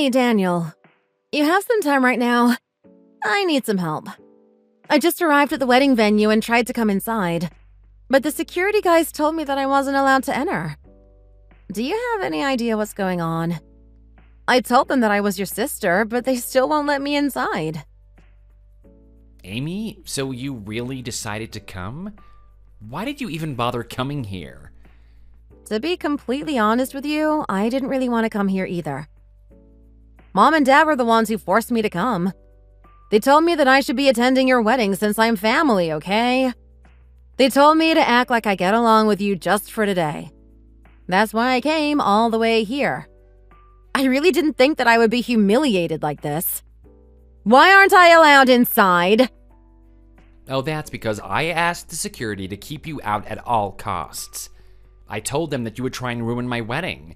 Hey, Daniel. You have some time right now? I need some help. I just arrived at the wedding venue and tried to come inside, but the security guys told me that I wasn't allowed to enter. Do you have any idea what's going on? I told them that I was your sister, but they still won't let me inside. Amy, so you really decided to come? Why did you even bother coming here? To be completely honest with you, I didn't really want to come here either. Mom and Dad were the ones who forced me to come. They told me that I should be attending your wedding since I'm family, okay? They told me to act like I get along with you just for today. That's why I came all the way here. I really didn't think that I would be humiliated like this. Why aren't I allowed inside? Oh, that's because I asked the security to keep you out at all costs. I told them that you would try and ruin my wedding.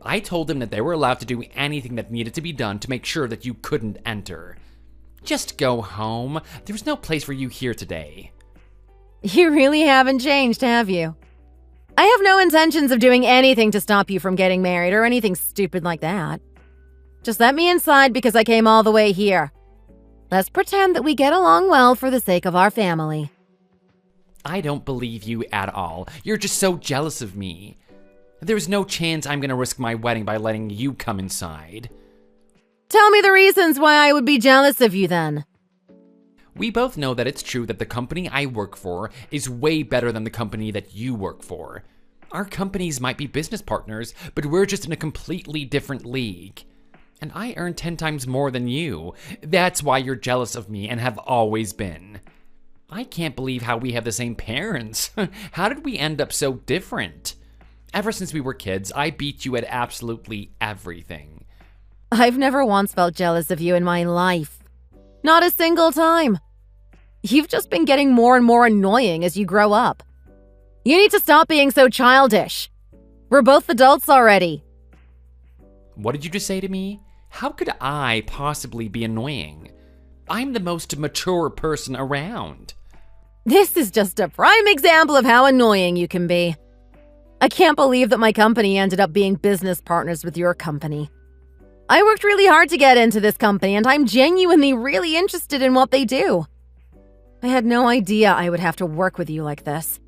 I told them that they were allowed to do anything that needed to be done to make sure that you couldn't enter. Just go home. There's no place for you here today. You really haven't changed, have you? I have no intentions of doing anything to stop you from getting married or anything stupid like that. Just let me inside because I came all the way here. Let's pretend that we get along well for the sake of our family. I don't believe you at all. You're just so jealous of me. There's no chance I'm gonna risk my wedding by letting you come inside. Tell me the reasons why I would be jealous of you then. We both know that it's true that the company I work for is way better than the company that you work for. Our companies might be business partners, but we're just in a completely different league. And I earn 10 times more than you. That's why you're jealous of me and have always been. I can't believe how we have the same parents. How did we end up so different? Ever since we were kids, I beat you at absolutely everything. I've never once felt jealous of you in my life. Not a single time. You've just been getting more and more annoying as you grow up. You need to stop being so childish. We're both adults already. What did you just say to me? How could I possibly be annoying? I'm the most mature person around. This is just a prime example of how annoying you can be. I can't believe that my company ended up being business partners with your company. I worked really hard to get into this company, and I'm genuinely really interested in what they do. I had no idea I would have to work with you like this.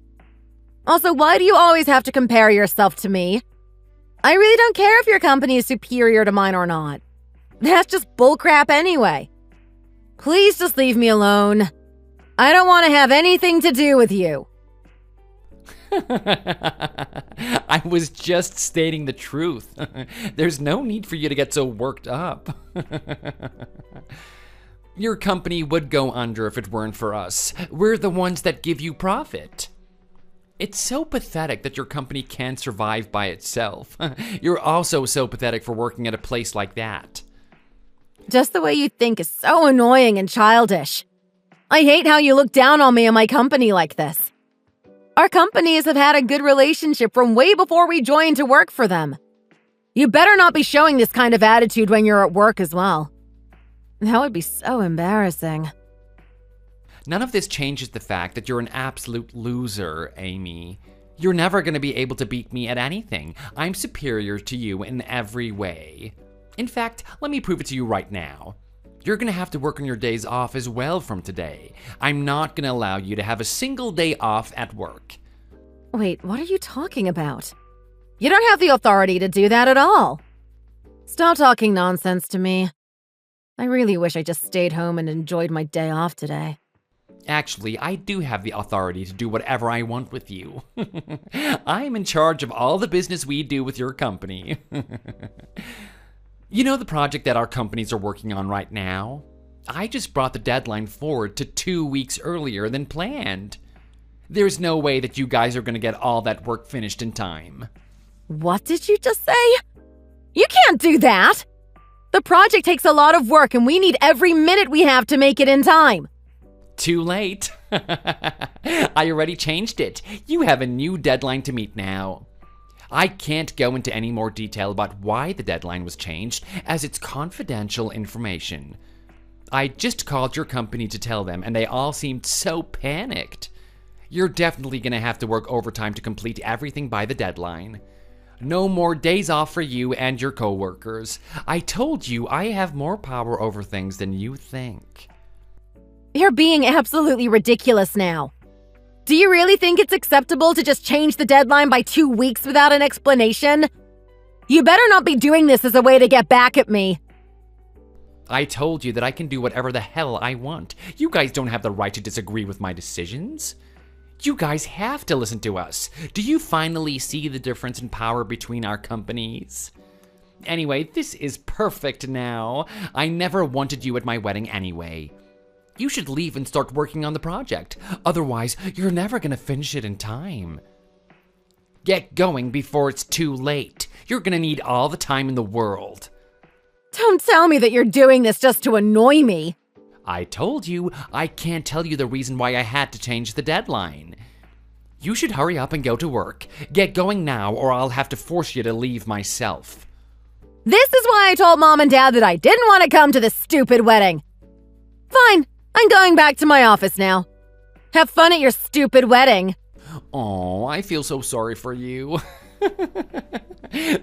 Also, why do you always have to compare yourself to me? I really don't care if your company is superior to mine or not. That's just bullcrap anyway. Please just leave me alone. I don't want to have anything to do with you. I was just stating the truth. There's no need for you to get so worked up. Your company would go under if it weren't for us. We're the ones that give you profit. It's so pathetic that your company can't survive by itself. You're also so pathetic for working at a place like that. Just the way you think is so annoying and childish. I hate how you look down on me and my company like this. Our companies have had a good relationship from way before we joined to work for them. You better not be showing this kind of attitude when you're at work as well. That would be so embarrassing. None of this changes the fact that you're an absolute loser, Amy. You're never going to be able to beat me at anything. I'm superior to you in every way. In fact, let me prove it to you right now. You're going to have to work on your days off as well from today. I'm not going to allow you to have a single day off at work. Wait, what are you talking about? You don't have the authority to do that at all. Stop talking nonsense to me. I really wish I just stayed home and enjoyed my day off today. Actually, I do have the authority to do whatever I want with you. I'm in charge of all the business we do with your company. You know the project that our companies are working on right now? I just brought the deadline forward to 2 weeks earlier than planned. There's no way that you guys are going to get all that work finished in time. What did you just say? You can't do that! The project takes a lot of work and we need every minute we have to make it in time. Too late. I already changed it. You have a new deadline to meet now. I can't go into any more detail about why the deadline was changed, as it's confidential information. I just called your company to tell them, and they all seemed so panicked. You're definitely going to have to work overtime to complete everything by the deadline. No more days off for you and your coworkers. I told you I have more power over things than you think. You're being absolutely ridiculous now. Do you really think it's acceptable to just change the deadline by 2 weeks without an explanation? You better not be doing this as a way to get back at me. I told you that I can do whatever the hell I want. You guys don't have the right to disagree with my decisions. You guys have to listen to us. Do you finally see the difference in power between our companies? Anyway, this is perfect now. I never wanted you at my wedding anyway. You should leave and start working on the project. Otherwise, you're never gonna finish it in time. Get going before it's too late. You're gonna need all the time in the world. Don't tell me that you're doing this just to annoy me. I told you, I can't tell you the reason why I had to change the deadline. You should hurry up and go to work. Get going now, or I'll have to force you to leave myself. This is why I told Mom and Dad that I didn't want to come to this stupid wedding. Fine, I'm going back to my office now. Have fun at your stupid wedding. Oh, I feel so sorry for you.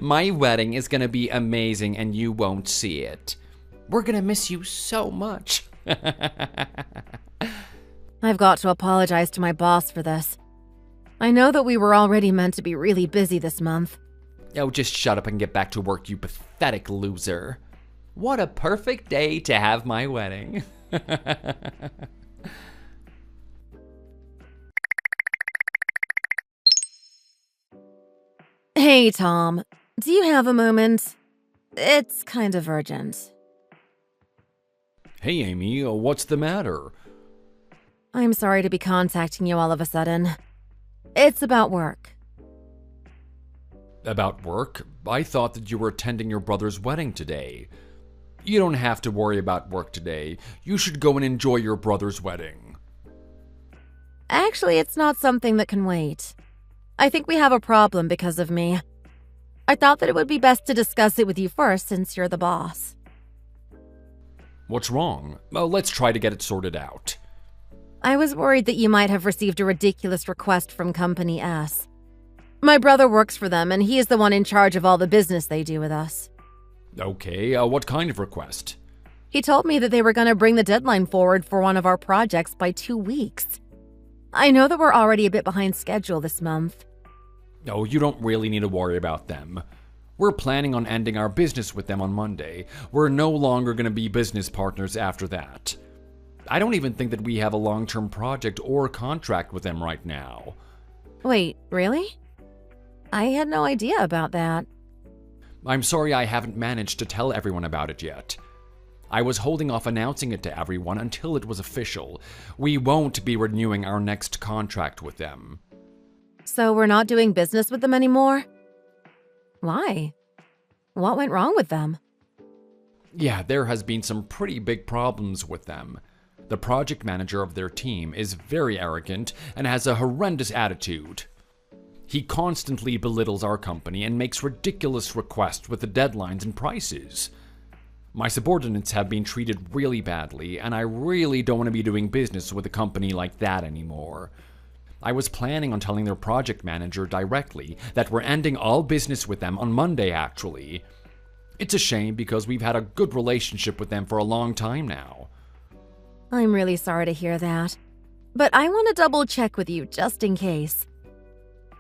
My wedding is gonna be amazing and you won't see it. We're gonna miss you so much. I've got to apologize to my boss for this. I know that we were already meant to be really busy this month. Oh, just shut up and get back to work, you pathetic loser. What a perfect day to have my wedding. Hey, Tom. Do you have a moment? It's kind of urgent. Hey, Amy, what's the matter? I'm sorry to be contacting you all of a sudden. It's about work. About work? I thought that you were attending your brother's wedding today. You don't have to worry about work today. You should go and enjoy your brother's wedding. Actually, it's not something that can wait. I think we have a problem because of me. I thought that it would be best to discuss it with you first since you're the boss. What's wrong? Let's try to get it sorted out. I was worried that you might have received a ridiculous request from Company S. My brother works for them, and he is the one in charge of all the business they do with us. Okay, what kind of request? He told me that they were going to bring the deadline forward for one of our projects by 2 weeks. I know that we're already a bit behind schedule this month. No, you don't really need to worry about them. We're planning on ending our business with them on Monday. We're no longer going to be business partners after that. I don't even think that we have a long-term project or contract with them right now. Wait, really? I had no idea about that. I'm sorry I haven't managed to tell everyone about it yet. I was holding off announcing it to everyone until it was official. We won't be renewing our next contract with them. So we're not doing business with them anymore? Why? What went wrong with them? Yeah, there has been some pretty big problems with them. The project manager of their team is very arrogant and has a horrendous attitude. He constantly belittles our company and makes ridiculous requests with the deadlines and prices. My subordinates have been treated really badly, and I really don't want to be doing business with a company like that anymore. I was planning on telling their project manager directly that we're ending all business with them on Monday, actually. It's a shame because we've had a good relationship with them for a long time now. I'm really sorry to hear that. But I want to double check with you just in case.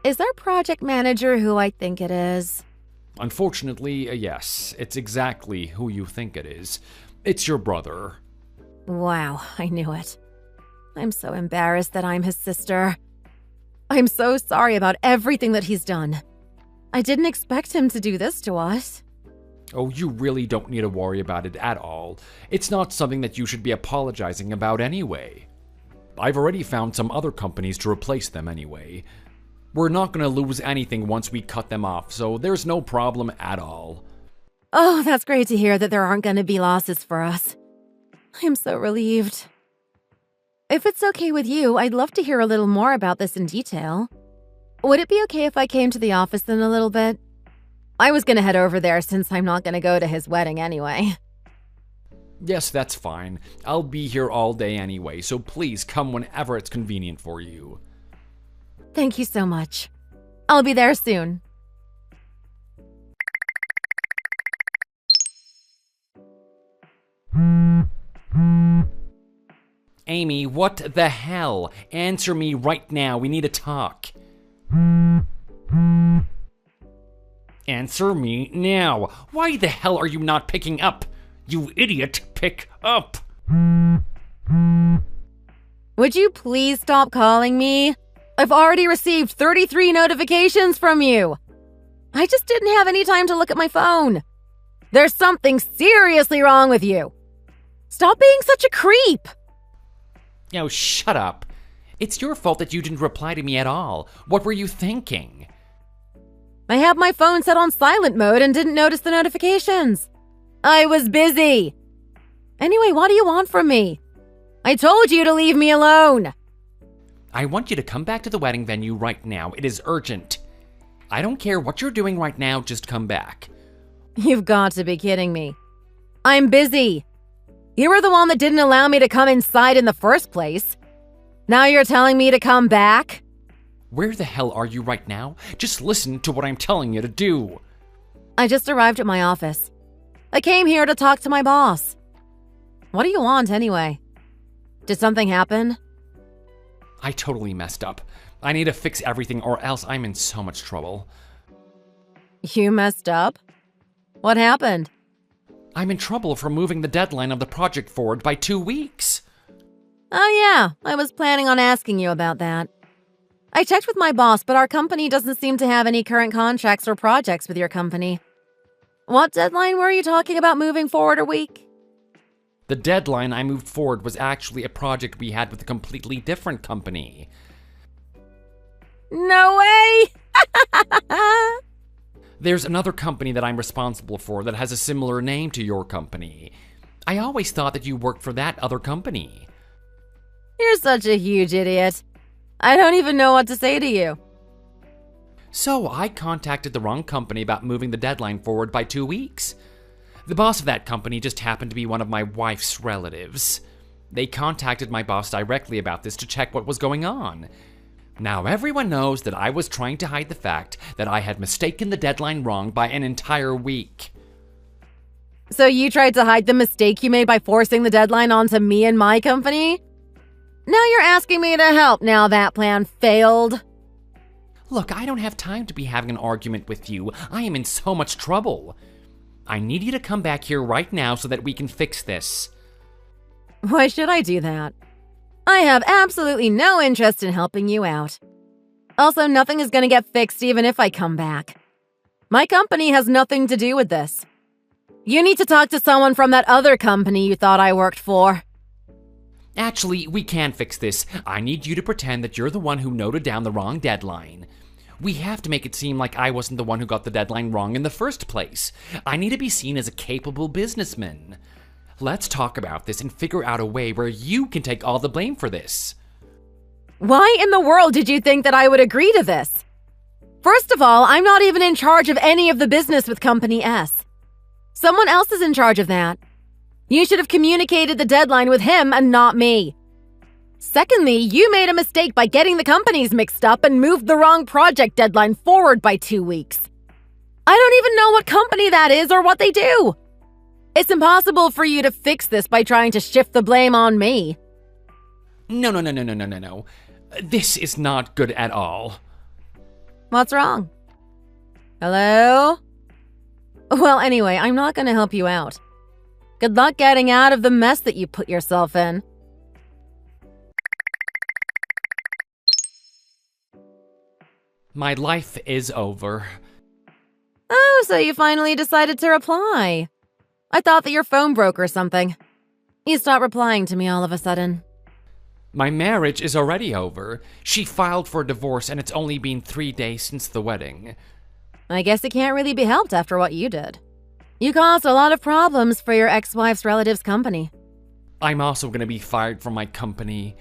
Is our project manager who I think it is? Unfortunately, yes. It's exactly who you think it is. It's your brother. Wow, I knew it. I'm so embarrassed that I'm his sister. I'm so sorry about everything that he's done. I didn't expect him to do this to us. Oh, you really don't need to worry about it at all. It's not something that you should be apologizing about anyway. I've already found some other companies to replace them anyway. We're not going to lose anything once we cut them off, so there's no problem at all. Oh, that's great to hear that there aren't going to be losses for us. I'm so relieved. If it's okay with you, I'd love to hear a little more about this in detail. Would it be okay if I came to the office in a little bit? I was going to head over there since I'm not going to go to his wedding anyway. Yes, that's fine. I'll be here all day anyway, so please come whenever it's convenient for you. Thank you so much. I'll be there soon. Amy, what the hell? Answer me right now. We need to talk. Answer me now. Why the hell are you not picking up? You idiot, pick up. Would you please stop calling me? I've already received 33 notifications from you. I just didn't have any time to look at my phone. There's something seriously wrong with you. Stop being such a creep. Oh, shut up. It's your fault that you didn't reply to me at all. What were you thinking? I had my phone set on silent mode and didn't notice the notifications. I was busy. Anyway, what do you want from me? I told you to leave me alone. I want you to come back to the wedding venue right now. It is urgent. I don't care what you're doing right now, just come back. You've got to be kidding me. I'm busy. You were the one that didn't allow me to come inside in the first place. Now you're telling me to come back? Where the hell are you right now? Just listen to what I'm telling you to do. I just arrived at my office. I came here to talk to my boss. What do you want anyway? Did something happen? I totally messed up. I need to fix everything or else I'm in so much trouble. You messed up? What happened? I'm in trouble for moving the deadline of the project forward by 2 weeks. Oh yeah, I was planning on asking you about that. I checked with my boss, but our company doesn't seem to have any current contracts or projects with your company. What deadline were you talking about moving forward a week? The deadline I moved forward was actually a project we had with a completely different company. No way! There's another company that I'm responsible for that has a similar name to your company. I always thought that you worked for that other company. You're such a huge idiot. I don't even know what to say to you. So I contacted the wrong company about moving the deadline forward by 2 weeks. The boss of that company just happened to be one of my wife's relatives. They contacted my boss directly about this to check what was going on. Now everyone knows that I was trying to hide the fact that I had mistaken the deadline wrong by an entire week. So you tried to hide the mistake you made by forcing the deadline onto me and my company? Now you're asking me to help now that plan failed? Look, I don't have time to be having an argument with you. I am in so much trouble. I need you to come back here right now so that we can fix this. Why should I do that? I have absolutely no interest in helping you out. Also, nothing is going to get fixed even if I come back. My company has nothing to do with this. You need to talk to someone from that other company you thought I worked for. Actually, we can fix this. I need you to pretend that you're the one who noted down the wrong deadline. We have to make it seem like I wasn't the one who got the deadline wrong in the first place. I need to be seen as a capable businessman. Let's talk about this and figure out a way where you can take all the blame for this. Why in the world did you think that I would agree to this? First of all, I'm not even in charge of any of the business with Company S. Someone else is in charge of that. You should have communicated the deadline with him and not me. Secondly, you made a mistake by getting the companies mixed up and moved the wrong project deadline forward by 2 weeks. I don't even know what company that is or what they do. It's impossible for you to fix this by trying to shift the blame on me. No. This is not good at all. What's wrong? Hello? Well, anyway, I'm not going to help you out. Good luck getting out of the mess that you put yourself in. My life is over. Oh, so you finally decided to reply. I thought that your phone broke or something. You stopped replying to me all of a sudden. My marriage is already over. She filed for a divorce and it's only been 3 days since the wedding. I guess it can't really be helped after what you did. You caused a lot of problems for your ex-wife's relative's company. I'm also going to be fired from my company.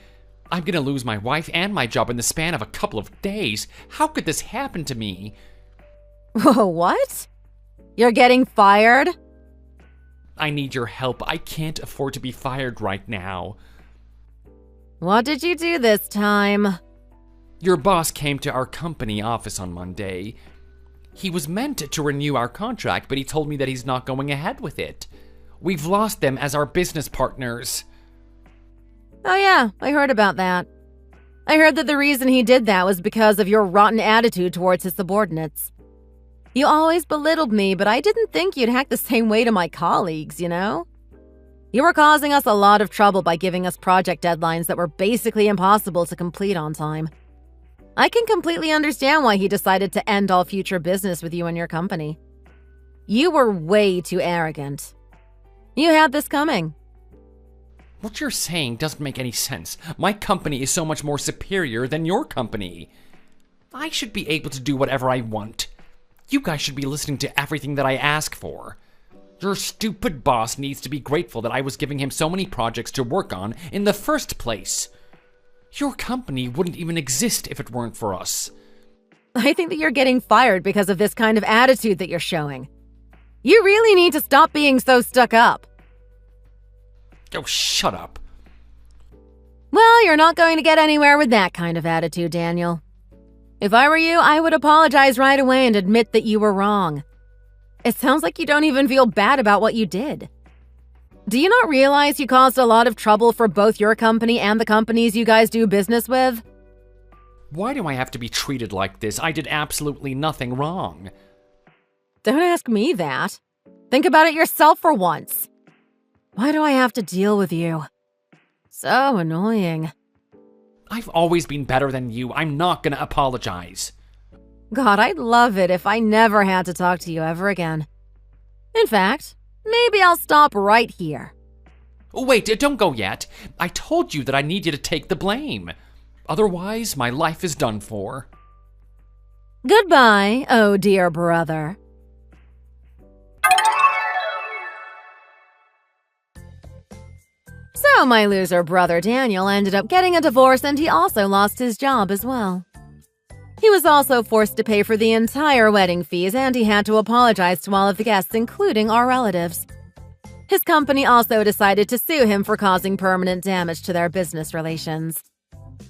I'm going to lose my wife and my job in the span of a couple of days. How could this happen to me? What? You're getting fired? I need your help. I can't afford to be fired right now. What did you do this time? Your boss came to our company office on Monday. He was meant to renew our contract, but he told me that he's not going ahead with it. We've lost them as our business partners. Oh yeah, I heard about that. I heard that the reason he did that was because of your rotten attitude towards his subordinates. You always belittled me, but I didn't think you'd act the same way to my colleagues, you know? You were causing us a lot of trouble by giving us project deadlines that were basically impossible to complete on time. I can completely understand why he decided to end all future business with you and your company. You were way too arrogant. You had this coming. What you're saying doesn't make any sense. My company is so much more superior than your company. I should be able to do whatever I want. You guys should be listening to everything that I ask for. Your stupid boss needs to be grateful that I was giving him so many projects to work on in the first place. Your company wouldn't even exist if it weren't for us. I think that you're getting fired because of this kind of attitude that you're showing. You really need to stop being so stuck up. Oh, shut up. Well, you're not going to get anywhere with that kind of attitude, Daniel. If I were you, I would apologize right away and admit that you were wrong. It sounds like you don't even feel bad about what you did. Do you not realize you caused a lot of trouble for both your company and the companies you guys do business with? Why do I have to be treated like this? I did absolutely nothing wrong. Don't ask me that. Think about it yourself for once. Why do I have to deal with you? So annoying. I've always been better than you. I'm not gonna apologize. God, I'd love it if I never had to talk to you ever again. In fact, maybe I'll stop right here. Wait, don't go yet. I told you that I need you to take the blame. Otherwise, my life is done for. Goodbye, oh dear brother. So my loser brother Daniel ended up getting a divorce, and he also lost his job as well. He was also forced to pay for the entire wedding fees, and he had to apologize to all of the guests, including our relatives. His company also decided to sue him for causing permanent damage to their business relations.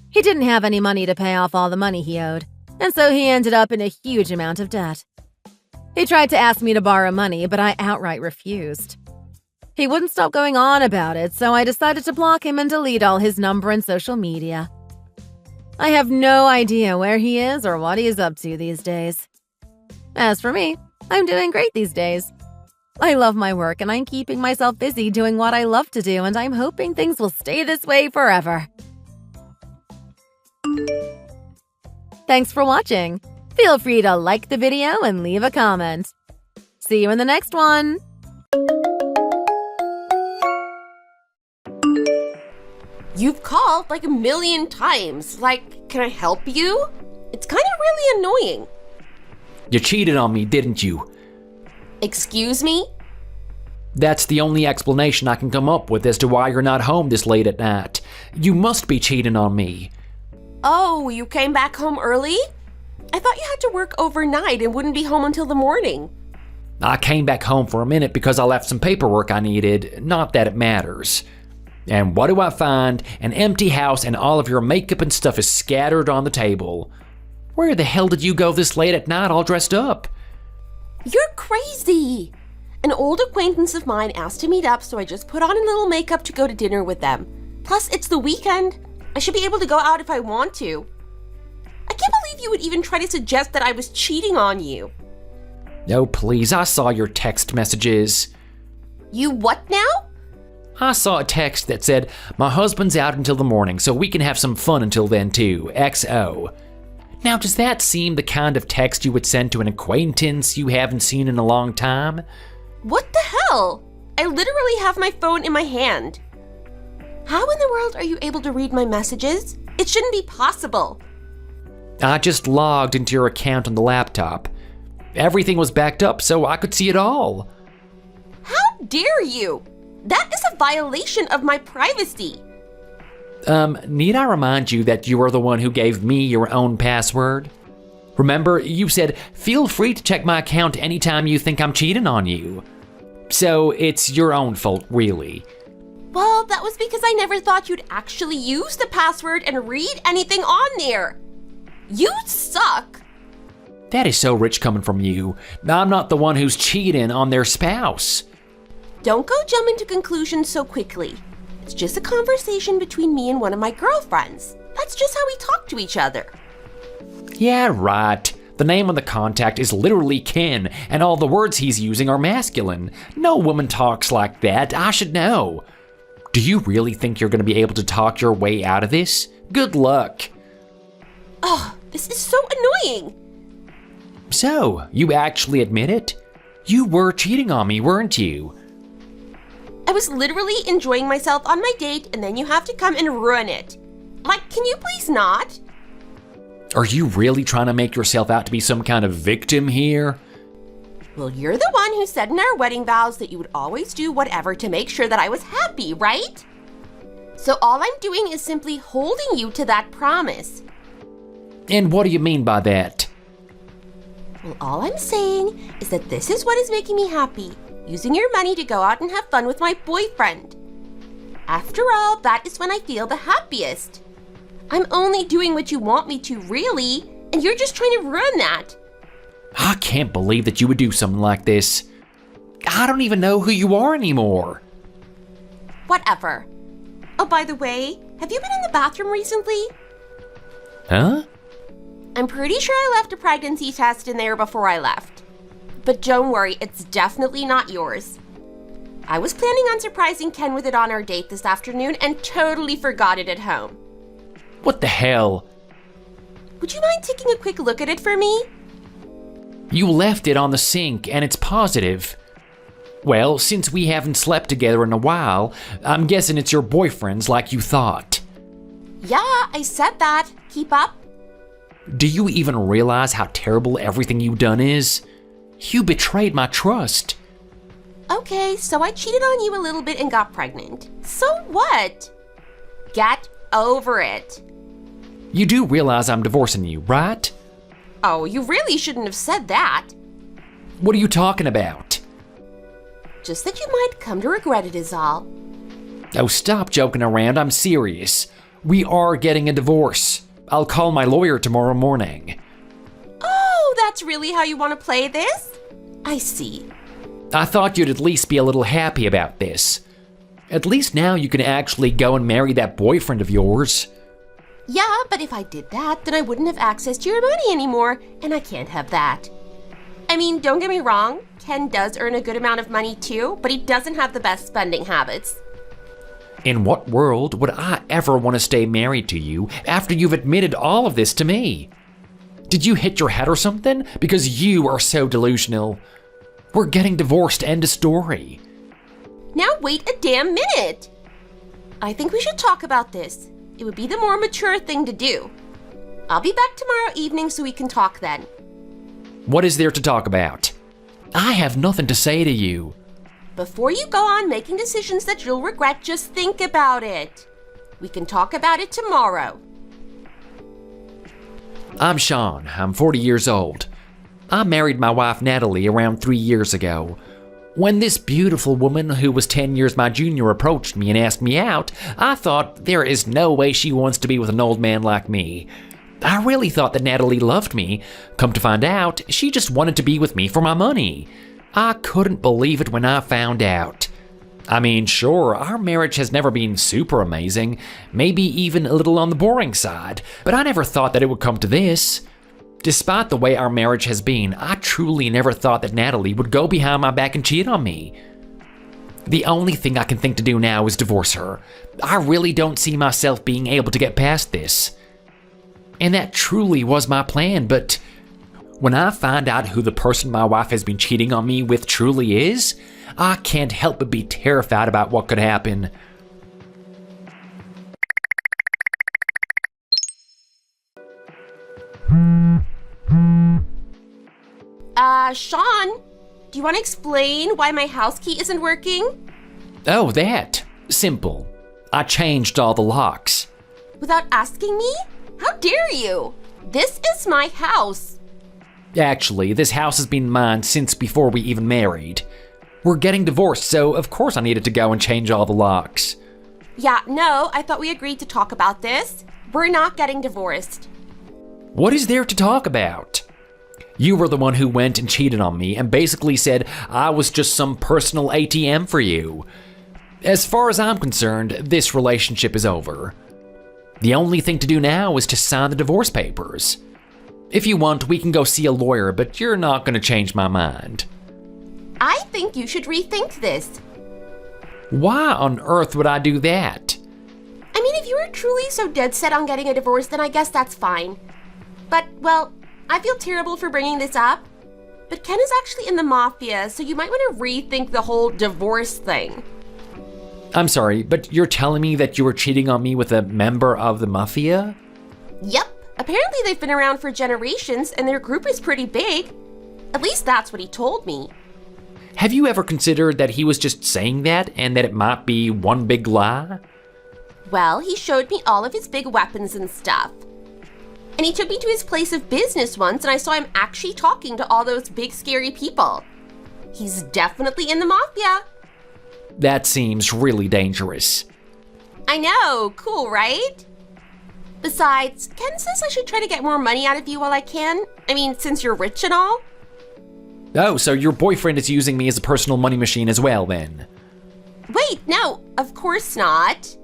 He didn't have any money to pay off all the money he owed, and so he ended up in a huge amount of debt. He tried to ask me to borrow money, but I outright refused. He wouldn't stop going on about it, so I decided to block him and delete all his number and social media. I have no idea where he is or what he is up to these days. As for me, I'm doing great these days. I love my work and I'm keeping myself busy doing what I love to do, and I'm hoping things will stay this way forever. Thanks for watching. Feel free to like the video and leave a comment. See you in the next one. You've called like a million times. Like, can I help you? It's kind of really annoying. You cheated on me, didn't you? Excuse me? That's the only explanation I can come up with as to why you're not home this late at night. You must be cheating on me. Oh, you came back home early? I thought you had to work overnight and wouldn't be home until the morning. I came back home for a minute because I left some paperwork I needed, not that it matters. And what do I find? An empty house, and all of your makeup and stuff is scattered on the table. Where the hell did you go this late at night all dressed up? You're crazy. An old acquaintance of mine asked to meet up, so I just put on a little makeup to go to dinner with them. Plus, it's the weekend. I should be able to go out if I want to. I can't believe you would even try to suggest that I was cheating on you. Oh, please, I saw your text messages. You what now? I saw a text that said, "My husband's out until the morning, so we can have some fun until then too, XO. Now, does that seem the kind of text you would send to an acquaintance you haven't seen in a long time? What the hell? I literally have my phone in my hand. How in the world are you able to read my messages? It shouldn't be possible. I just logged into your account on the laptop. Everything was backed up so I could see it all. How dare you? That is a violation of my privacy. Need I remind you that you are the one who gave me your own password? Remember, you said, feel free to check my account anytime you think I'm cheating on you. So it's your own fault, really. Well, that was because I never thought you'd actually use the password and read anything on there. You suck. That is so rich coming from you. I'm not the one who's cheating on their spouse. Don't go jumping to conclusions so quickly. It's just a conversation between me and one of my girlfriends. That's just how we talk to each other. Yeah, right. The name on the contact is literally Ken, and all the words he's using are masculine. No woman talks like that, I should know. Do you really think you're going to be able to talk your way out of this? Good luck. Oh, this is so annoying. So, you actually admit it? You were cheating on me, weren't you? I was literally enjoying myself on my date, and then you have to come and ruin it. Like, can you please not? Are you really trying to make yourself out to be some kind of victim here? Well, you're the one who said in our wedding vows that you would always do whatever to make sure that I was happy, right? So all I'm doing is simply holding you to that promise. And what do you mean by that? Well, all I'm saying is that this is what is making me happy, using your money to go out and have fun with my boyfriend. After all, that is when I feel the happiest. I'm only doing what you want me to, really, and you're just trying to ruin that. I can't believe that you would do something like this. I don't even know who you are anymore. Whatever. Oh, by the way, have you been in the bathroom recently? Huh? I'm pretty sure I left a pregnancy test in there before I left. But don't worry, it's definitely not yours. I was planning on surprising Ken with it on our date this afternoon and totally forgot it at home. What the hell? Would you mind taking a quick look at it for me? You left it on the sink and it's positive. Well, since we haven't slept together in a while, I'm guessing it's your boyfriend's like you thought. Yeah, I said that. Keep up. Do you even realize how terrible everything you've done is? You betrayed my trust. Okay, so I cheated on you a little bit and got pregnant. So what? Get over it. You do realize I'm divorcing you, right? Oh, you really shouldn't have said that. What are you talking about? Just that you might come to regret it is all. Oh, stop joking around, I'm serious. We are getting a divorce. I'll call my lawyer tomorrow morning. Oh, that's really how you want to play this? I see. I thought you'd at least be a little happy about this. At least now you can actually go and marry that boyfriend of yours. Yeah, but if I did that, then I wouldn't have access to your money anymore, and I can't have that. I mean, don't get me wrong, Ken does earn a good amount of money too, but he doesn't have the best spending habits. In what world would I ever want to stay married to you after you've admitted all of this to me? Did you hit your head or something? Because you are so delusional. We're getting divorced, end of story. Now wait a damn minute. I think we should talk about this. It would be the more mature thing to do. I'll be back tomorrow evening so we can talk then. What is there to talk about? I have nothing to say to you. Before you go on making decisions that you'll regret, just think about it. We can talk about it tomorrow. I'm Sean. I'm 40 years old. I married my wife Natalie around 3 years ago. When this beautiful woman who was 10 years my junior approached me and asked me out, I thought there is no way she wants to be with an old man like me. I really thought that Natalie loved me. Come to find out, she just wanted to be with me for my money. I couldn't believe it when I found out. I mean, sure, our marriage has never been super amazing, maybe even a little on the boring side, but I never thought that it would come to this. Despite the way our marriage has been, I truly never thought that Natalie would go behind my back and cheat on me. The only thing I can think to do now is divorce her. I really don't see myself being able to get past this. And that truly was my plan, but when I find out who the person my wife has been cheating on me with truly is, I can't help but be terrified about what could happen. Sean, do you want to explain why my house key isn't working? Oh, that. Simple. I changed all the locks. Without asking me? How dare you? This is my house. Actually, this house has been mine since before we even married. We're getting divorced, so of course I needed to go and change all the locks. Yeah, no, I thought we agreed to talk about this. We're not getting divorced. What is there to talk about? You were the one who went and cheated on me and basically said I was just some personal ATM for you. As far as I'm concerned, this relationship is over. The only thing to do now is to sign the divorce papers. If you want, we can go see a lawyer, but you're not going to change my mind. I think you should rethink this. Why on earth would I do that? I mean, if you were truly so dead set on getting a divorce, then I guess that's fine. But, well, I feel terrible for bringing this up, but Ken is actually in the mafia, so you might want to rethink the whole divorce thing. I'm sorry, but you're telling me that you were cheating on me with a member of the mafia? Yep. Apparently they've been around for generations, and their group is pretty big. At least that's what he told me. Have you ever considered that he was just saying that and that it might be one big lie? Well, he showed me all of his big weapons and stuff. And he took me to his place of business once, and I saw him actually talking to all those big scary people. He's definitely in the mafia. That seems really dangerous. I know, cool, right? Besides, Ken says I should try to get more money out of you while I can. I mean, since you're rich and all. Oh, so your boyfriend is using me as a personal money machine as well, then? Wait, no, of course not.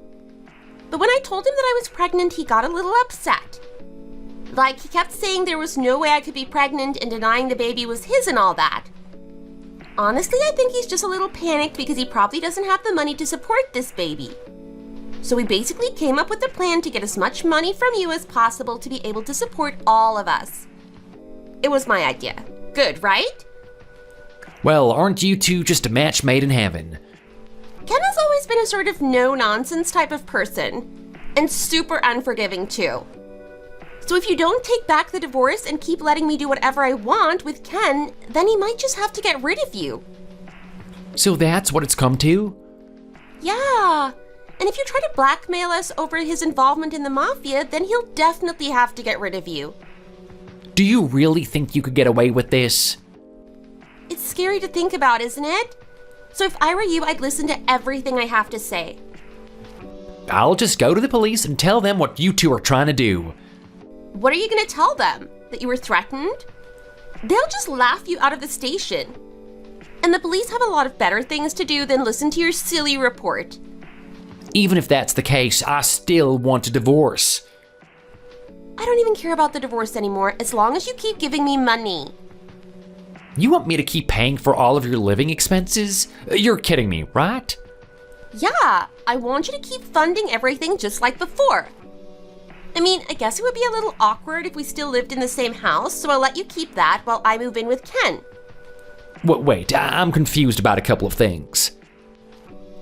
But when I told him that I was pregnant, he got a little upset. Like, he kept saying there was no way I could be pregnant and denying the baby was his and all that. Honestly, I think he's just a little panicked because he probably doesn't have the money to support this baby. So we basically came up with a plan to get as much money from you as possible to be able to support all of us. It was my idea. Good, right? Well, aren't you two just a match made in heaven? Ken has always been a sort of no-nonsense type of person, and super unforgiving too. So if you don't take back the divorce and keep letting me do whatever I want with Ken, then he might just have to get rid of you. So that's what it's come to? Yeah. And if you try to blackmail us over his involvement in the mafia, then he'll definitely have to get rid of you. Do you really think you could get away with this? It's scary to think about, isn't it? So if I were you, I'd listen to everything I have to say. I'll just go to the police and tell them what you two are trying to do. What are you going to tell them? That you were threatened? They'll just laugh you out of the station. And the police have a lot of better things to do than listen to your silly report. Even if that's the case, I still want a divorce. I don't even care about the divorce anymore, as long as you keep giving me money. You want me to keep paying for all of your living expenses? You're kidding me, right? Yeah, I want you to keep funding everything just like before. I mean, I guess it would be a little awkward if we still lived in the same house, so I'll let you keep that while I move in with Ken. Wait, I'm confused about a couple of things.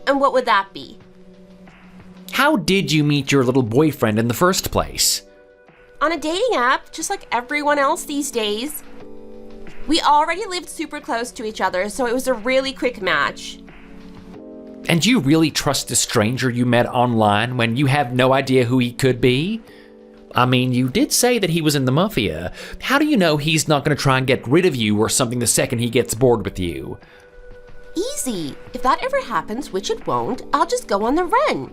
And what would that be? How did you meet your little boyfriend in the first place? On a dating app, just like everyone else these days. We already lived super close to each other, so it was a really quick match. And you really trust a stranger you met online when you have no idea who he could be? I mean, you did say that he was in the mafia. How do you know he's not going to try and get rid of you or something the second he gets bored with you? Easy. If that ever happens, which it won't, I'll just go on the run.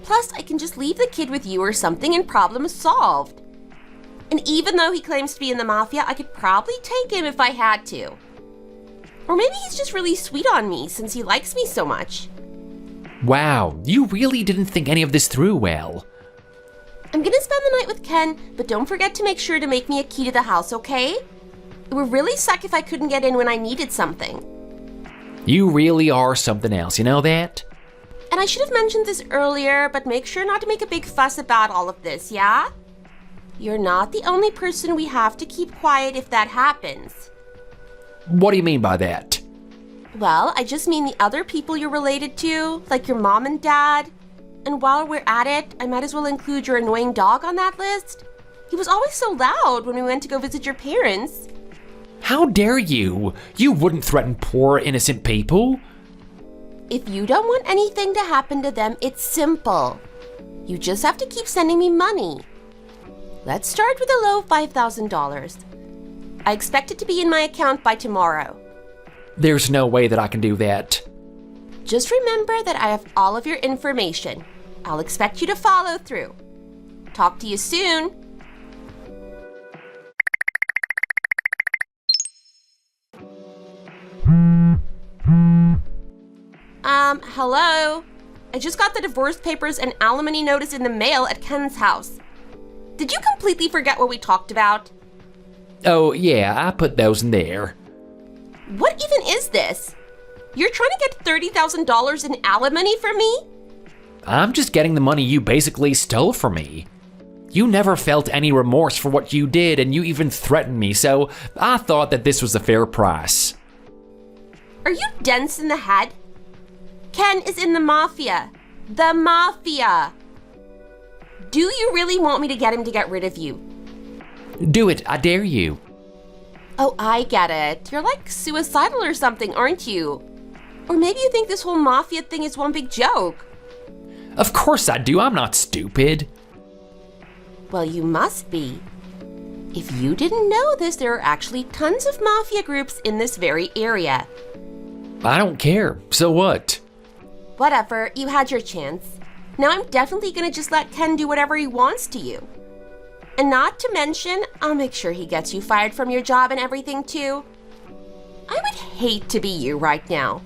Plus, I can just leave the kid with you or something and problem solved. And even though he claims to be in the mafia, I could probably take him if I had to. Or maybe he's just really sweet on me since he likes me so much. Wow, you really didn't think any of this through well. I'm gonna spend the night with Ken, but don't forget to make sure to make me a key to the house, okay? It would really suck if I couldn't get in when I needed something. You really are something else, you know that? And I should have mentioned this earlier, but make sure not to make a big fuss about all of this, yeah? You're not the only person we have to keep quiet if that happens. What do you mean by that? Well, I just mean the other people you're related to, like your mom and dad. And while we're at it, I might as well include your annoying dog on that list. He was always so loud when we went to go visit your parents. How dare you? You wouldn't threaten poor, innocent people. If you don't want anything to happen to them, it's simple. You just have to keep sending me money. Let's start with a low $5,000. I expect it to be in my account by tomorrow. There's no way that I can do that. Just remember that I have all of your information. I'll expect you to follow through. Talk to you soon. Hello? I just got the divorce papers and alimony notice in the mail at Ken's house. Did you completely forget what we talked about? Oh, yeah, I put those in there. What even is this? You're trying to get $30,000 in alimony from me? I'm just getting the money you basically stole from me. You never felt any remorse for what you did, and you even threatened me, so I thought that this was a fair price. Are you dense in the head? Ken is in the mafia. The mafia. Do you really want me to get him to get rid of you? Do it, I dare you. Oh, I get it. You're like suicidal or something, aren't you? Or maybe you think this whole mafia thing is one big joke. Of course I do, I'm not stupid. Well, you must be. If you didn't know this, there are actually tons of mafia groups in this very area. I don't care, so what? Whatever, you had your chance. Now I'm definitely gonna just let Ken do whatever he wants to you. And not to mention, I'll make sure he gets you fired from your job and everything too. I would hate to be you right now.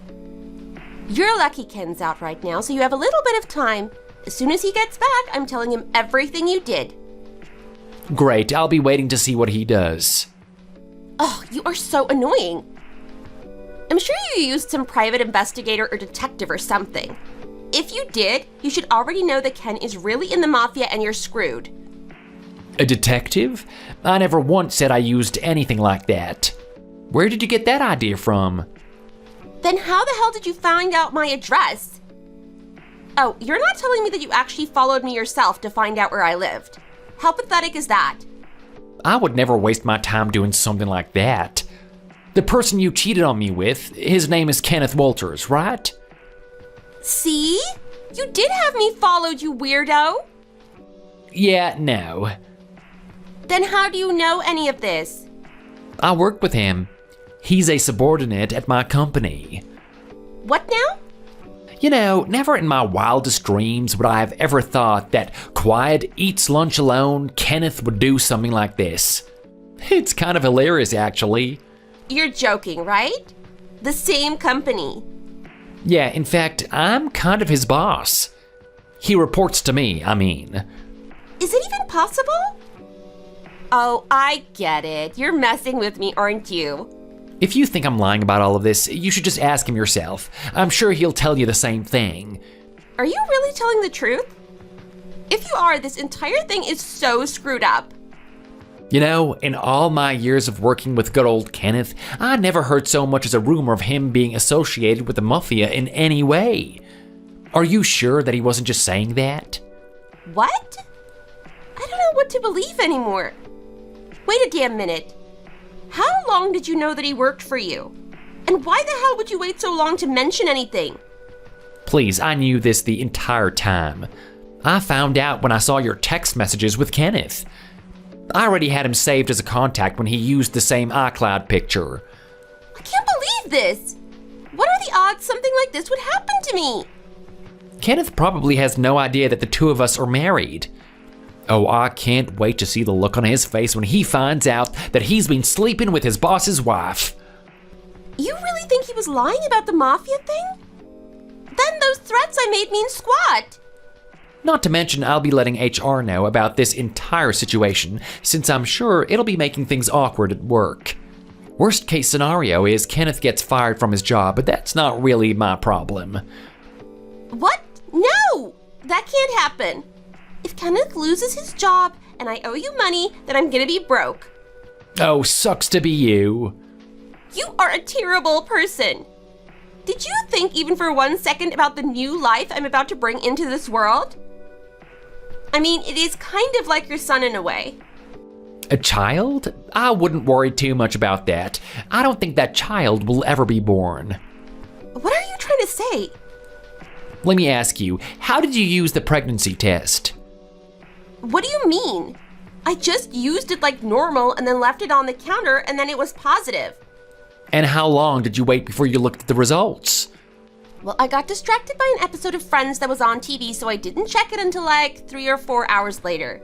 You're lucky Ken's out right now, so you have a little bit of time. As soon as he gets back, I'm telling him everything you did. Great, I'll be waiting to see what he does. Oh, you are so annoying. I'm sure you used some private investigator or detective or something. If you did, you should already know that Ken is really in the mafia and you're screwed. A detective? I never once said I used anything like that. Where did you get that idea from? Then how the hell did you find out my address? Oh, you're not telling me that you actually followed me yourself to find out where I lived. How pathetic is that? I would never waste my time doing something like that. The person you cheated on me with, his name is Kenneth Walters, right? See? You did have me followed, you weirdo. Yeah, no. Then how do you know any of this? I work with him. He's a subordinate at my company. What now? You know, never in my wildest dreams would I have ever thought that quiet, eats lunch alone Kenneth would do something like this. It's kind of hilarious, actually. You're joking, right? The same company. Yeah, in fact, I'm kind of his boss. He reports to me, I mean. Is it even possible? Oh, I get it. You're messing with me, aren't you? If you think I'm lying about all of this, you should just ask him yourself. I'm sure he'll tell you the same thing. Are you really telling the truth? If you are, this entire thing is so screwed up. You know, in all my years of working with good old Kenneth, I never heard so much as a rumor of him being associated with the mafia in any way. Are you sure that he wasn't just saying that? What? I don't know what to believe anymore. Wait a damn minute. How long did you know that he worked for you? And why the hell would you wait so long to mention anything? Please, I knew this the entire time. I found out when I saw your text messages with Kenneth. I already had him saved as a contact when he used the same iCloud picture. I can't believe this! What are the odds something like this would happen to me? Kenneth probably has no idea that the two of us are married. Oh, I can't wait to see the look on his face when he finds out that he's been sleeping with his boss's wife. You really think he was lying about the mafia thing? Then those threats I made mean squat. Not to mention, I'll be letting HR know about this entire situation, since I'm sure it'll be making things awkward at work. Worst case scenario is Kenneth gets fired from his job, but that's not really my problem. What? No! That can't happen. If Kenneth loses his job and I owe you money, then I'm gonna be broke. Oh, sucks to be you. You are a terrible person. Did you think even for 1 second about the new life I'm about to bring into this world? I mean, it is kind of like your son in a way. A child? I wouldn't worry too much about that. I don't think that child will ever be born. What are you trying to say? Let me ask you, how did you use the pregnancy test? What do you mean? I just used it like normal and then left it on the counter and then it was positive. And how long did you wait before you looked at the results? Well, I got distracted by an episode of Friends that was on TV, so I didn't check it until like 3 or 4 hours later.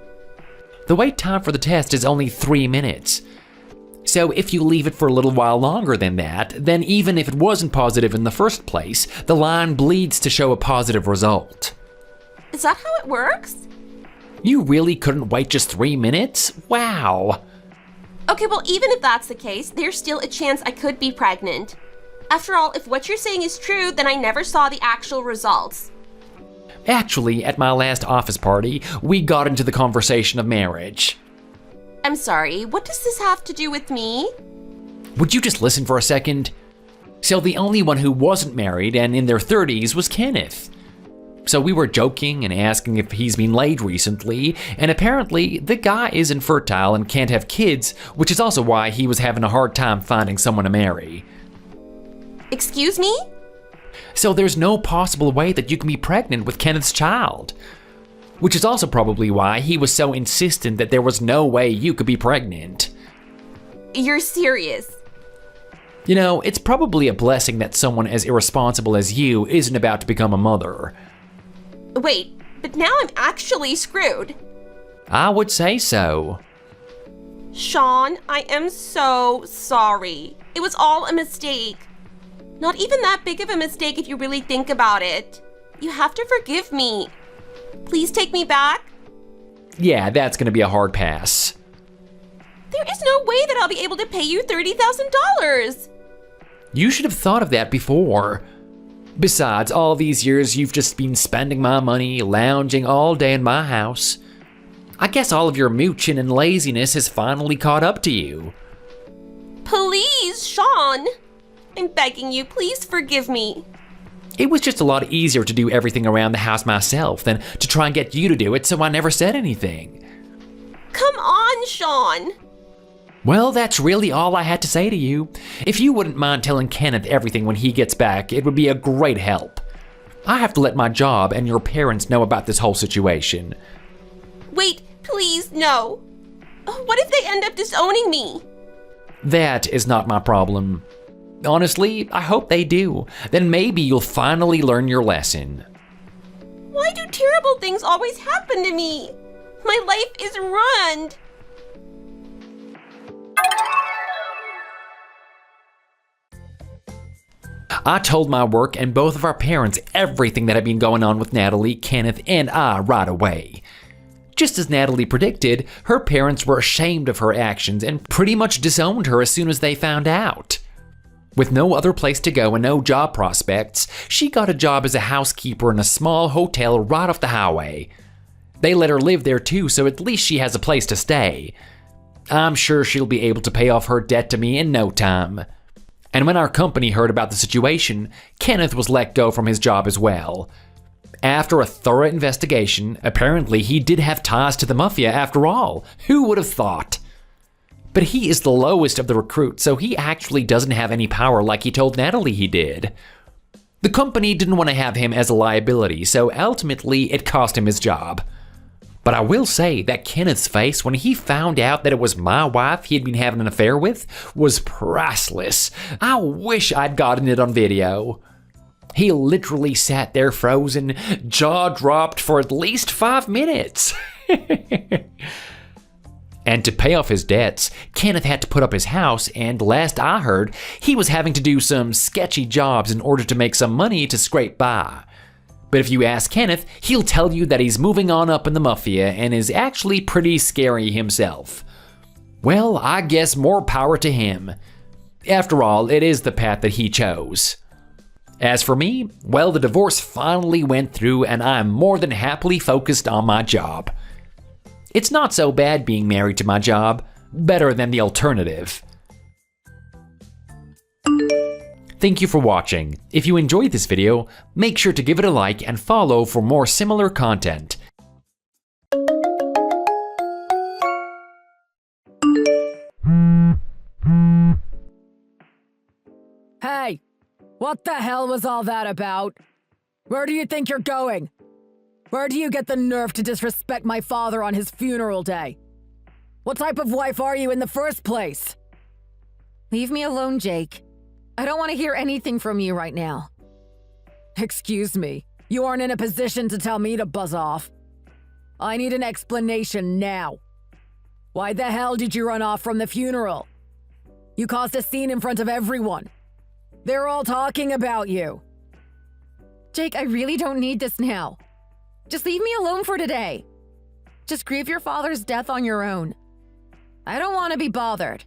The wait time for the test is only 3 minutes. So if you leave it for a little while longer than that, then even if it wasn't positive in the first place, the line bleeds to show a positive result. Is that how it works? You really couldn't wait just 3 minutes? Wow. Okay, well, even if that's the case, there's still a chance I could be pregnant. After all, if what you're saying is true, then I never saw the actual results. Actually, at my last office party, we got into the conversation of marriage. I'm sorry, what does this have to do with me? Would you just listen for a second? So the only one who wasn't married and in their 30s was Kenneth. So we were joking and asking if he's been laid recently, and apparently the guy is infertile and can't have kids, which is also why he was having a hard time finding someone to marry. Excuse me? So there's no possible way that you can be pregnant with Kenneth's child. Which is also probably why he was so insistent that there was no way you could be pregnant. You're serious? You know, it's probably a blessing that someone as irresponsible as you isn't about to become a mother. Wait, but now I'm actually screwed. I would say so. Sean, I am so sorry. It was all a mistake. Not even that big of a mistake if you really think about it. You have to forgive me. Please take me back. Yeah, that's gonna be a hard pass. There is no way that I'll be able to pay you $30,000. You should have thought of that before. Besides, all these years you've just been spending my money, lounging all day in my house. I guess all of your mooching and laziness has finally caught up to you. Please, Sean. I'm begging you, please forgive me. It was just a lot easier to do everything around the house myself than to try and get you to do it, so I never said anything. Come on, Sean. Well, that's really all I had to say to you. If you wouldn't mind telling Kenneth everything when he gets back, it would be a great help. I have to let my job and your parents know about this whole situation. Wait, please, no. What if they end up disowning me? That is not my problem. Honestly, I hope they do. Then maybe you'll finally learn your lesson. Why do terrible things always happen to me? My life is ruined. I told my work and both of our parents everything that had been going on with Natalie, Kenneth, and I right away. Just as Natalie predicted, her parents were ashamed of her actions and pretty much disowned her as soon as they found out. With no other place to go and no job prospects, she got a job as a housekeeper in a small hotel right off the highway. They let her live there too, so at least she has a place to stay. I'm sure she'll be able to pay off her debt to me in no time. And when our company heard about the situation, Kenneth was let go from his job as well. After a thorough investigation, apparently he did have ties to the mafia after all. Who would have thought? But he is the lowest of the recruits, so he actually doesn't have any power like he told Natalie he did. The company didn't want to have him as a liability, so ultimately it cost him his job. But I will say that Kenneth's face when he found out that it was my wife he had been having an affair with was priceless. I wish I'd gotten it on video. He literally sat there frozen, jaw dropped for at least 5 minutes. And to pay off his debts, Kenneth had to put up his house, and last I heard, he was having to do some sketchy jobs in order to make some money to scrape by. But if you ask Kenneth, he'll tell you that he's moving on up in the mafia and is actually pretty scary himself. Well, I guess more power to him. After all, it is the path that he chose. As for me, well, the divorce finally went through and I'm more than happily focused on my job. It's not so bad being married to my job, better than the alternative. Thank you for watching. If you enjoyed this video, make sure to give it a like and follow for more similar content. Hey, what the hell was all that about? Where do you think you're going? Where do you get the nerve to disrespect my father on his funeral day? What type of wife are you in the first place? Leave me alone, Jake. I don't want to hear anything from you right now. Excuse me, you aren't in a position to tell me to buzz off. I need an explanation now. Why the hell did you run off from the funeral? You caused a scene in front of everyone. They're all talking about you. Jake, I really don't need this now. Just leave me alone for today. Just grieve your father's death on your own. I don't want to be bothered.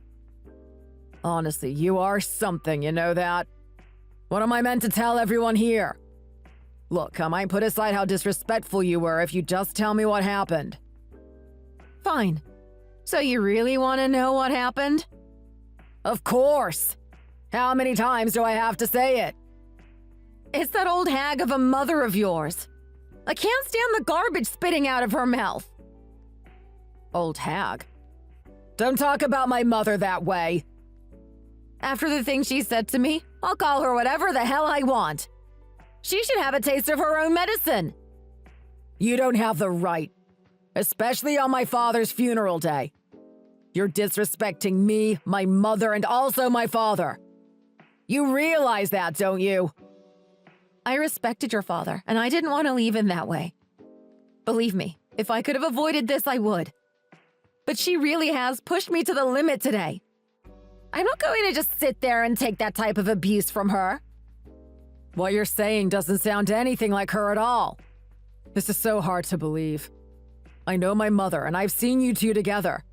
Honestly, you are something, you know that? What am I meant to tell everyone here? Look, I might put aside how disrespectful you were if you just tell me what happened. Fine. So you really want to know what happened? Of course! How many times do I have to say it? It's that old hag of a mother of yours. I can't stand the garbage spitting out of her mouth. Old hag? Don't talk about my mother that way. After the things she said to me, I'll call her whatever the hell I want. She should have a taste of her own medicine. You don't have the right, especially on my father's funeral day. You're disrespecting me, my mother, and also my father. You realize that, don't you? I respected your father, and I didn't want to leave him that way. Believe me, if I could have avoided this, I would. But she really has pushed me to the limit today. I'm not going to just sit there and take that type of abuse from her. What you're saying doesn't sound anything like her at all. This is so hard to believe. I know my mother, and I've seen you two together.